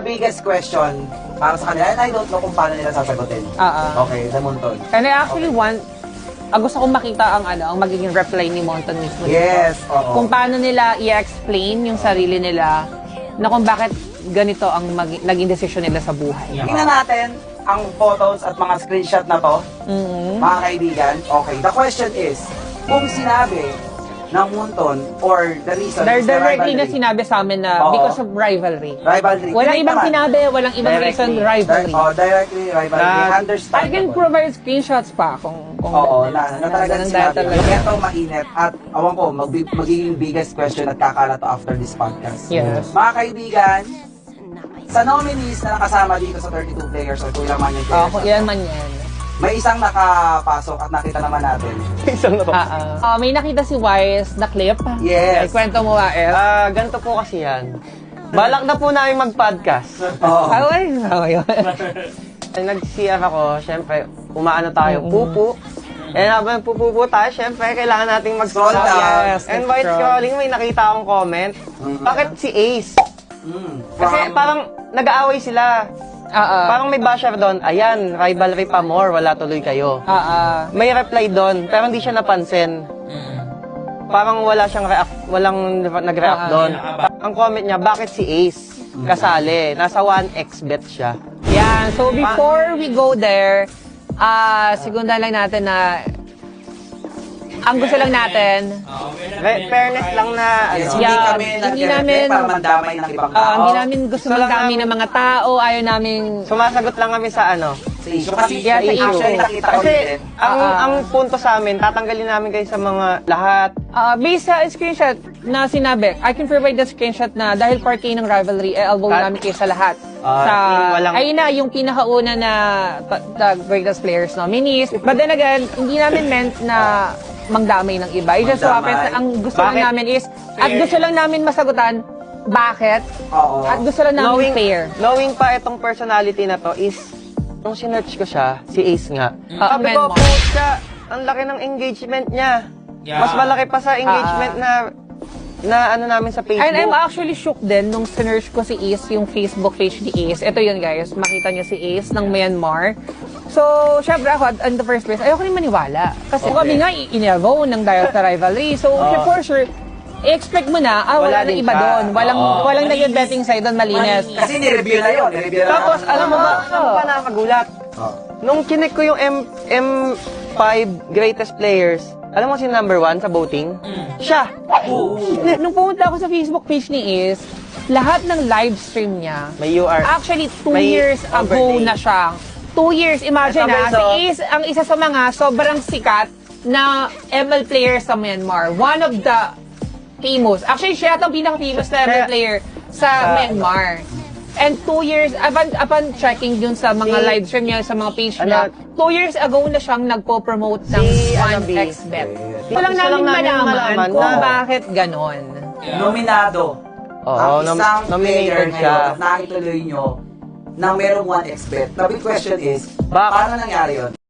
Biggest question para sa kanila, and I don't know kung paano nila sasagutin. Okay, the Monton. And I actually want, gusto kong makita ang magiging reply ni Monton mismo. Yes, oo. Kung paano nila i-explain yung sarili nila na kung bakit ganito ang naging desisyon nila sa buhay. Tingnan natin ang photos at mga screenshot na to, mga kaibigan. Okay, the question is, kung sinabi ng Monton or the reason is the Directly na rivalry. sinabi sa amin na Oo. because of rivalry. Rivalry. Walang Direct ibang naman. sinabi, walang ibang reason, rivalry. Directly rivalry. I Understandable. can provide screenshots pa kung Oo, na talagang ganun sinabi. talaga. Ito mainit at awan ko, magiging biggest question at kakala to after this podcast. Yes. Mga kaibigan, sa nominees na nakasama dito sa 32 players or kung ilan man yung players, kung ilan man yan. may isang nakapasok at nakita naman natin. May nakita si Wise na clip. Yes. Kwento mo, El. Ganito po kasi yan. Balak na po namin mag-podcast. Oo. Yun. Nag-CR ako, syempre, umaano tayo, pupu. And habang pupupo tayo, syempre, kailangan nating mag-scroll Scroll down. Yes, And while scroll. scrolling, may nakita akong comment. Bakit si Ace? Kasi From- parang nag-aaway sila. Parang may basher doon, ayan, rivalry pa more, wala tuloy kayo. May reply doon, pero hindi siya napansin. Parang wala siyang walang nag-react doon. Ang comment niya, bakit si Ace kasali? Nasa 1x bet siya. Yan. So, before we go there, sigunda lang natin na ang gusto lang natin, Fairness lang na, Yes, ano, hindi Yeah, kami hindi nag-reflect namin- para mandamay ng ibang tao. hindi namin gusto So, lang magdami namin- ng mga tao, ayaw namin... sumasagot lang kami sa ano. Sa issue. Kasi Yeah, sa issue. actually nakita ko Kasi din. ang punto sa amin, tatanggalin namin kayo sa mga lahat. Based sa screenshot na sinabi, I can provide the screenshot na dahil part kayo ng rivalry, elbow namin kayo sa lahat. Ayun na, yung pinakauna na the greatest players nominees. But then again, hindi namin meant na mangdamay ng iba. It just so happens na ang gusto lang Bakit? namin is, at gusto lang namin masagutan, bakit? Oo. At gusto lang namin fair. Knowing pa itong personality na to is, nung sinearch ko siya, si Ace nga. Sabi ko, Myanmar. siya, ang laki ng engagement niya. Mas malaki pa sa engagement na ano namin sa Facebook. And I'm actually shook din nung sinearch ko si Ace, yung Facebook page ni Ace. Ito yun guys, makita niyo si Ace ng Myanmar. So, syempre ako, in the first place, ayoko rin maniwala. Kasi kami nga, inevo ng dahil sa rivalry. So, for sure, i-expect mo na, wala na din iba siya. doon. Walang naging betting side doon, malinis. Kasi ni-review na yun. Ni-review na Tapos, natin. alam mo ba nakakagulat? Nung kinik ko yung M5 greatest players, alam mo si number 1 sa voting? Siya! Nung pumunta ako sa Facebook page ni Ace, lahat ng live stream niya, May UR. actually 2 May years ago overlay. na siya. 2 years, imagine Sabay, si so- Ace ang isa sa mga sobrang sikat na ML player sa Myanmar. One of the famous. Actually, siya ang pinaka-famous na ML player sa Myanmar. And 2 years, upon checking dun sa mga live stream niya, sa mga page niya, 2 years ago na siyang nagpo-promote ng Si, 1xbet. Gusto lang Gusto namin lang namin malaman malaman kung na- bakit ganon. Nominado. Oo, ang isang player nominated siya. ngayon na ituloy nyo na merong 1xbet. The big question is, Bakit? paano nangyari yun?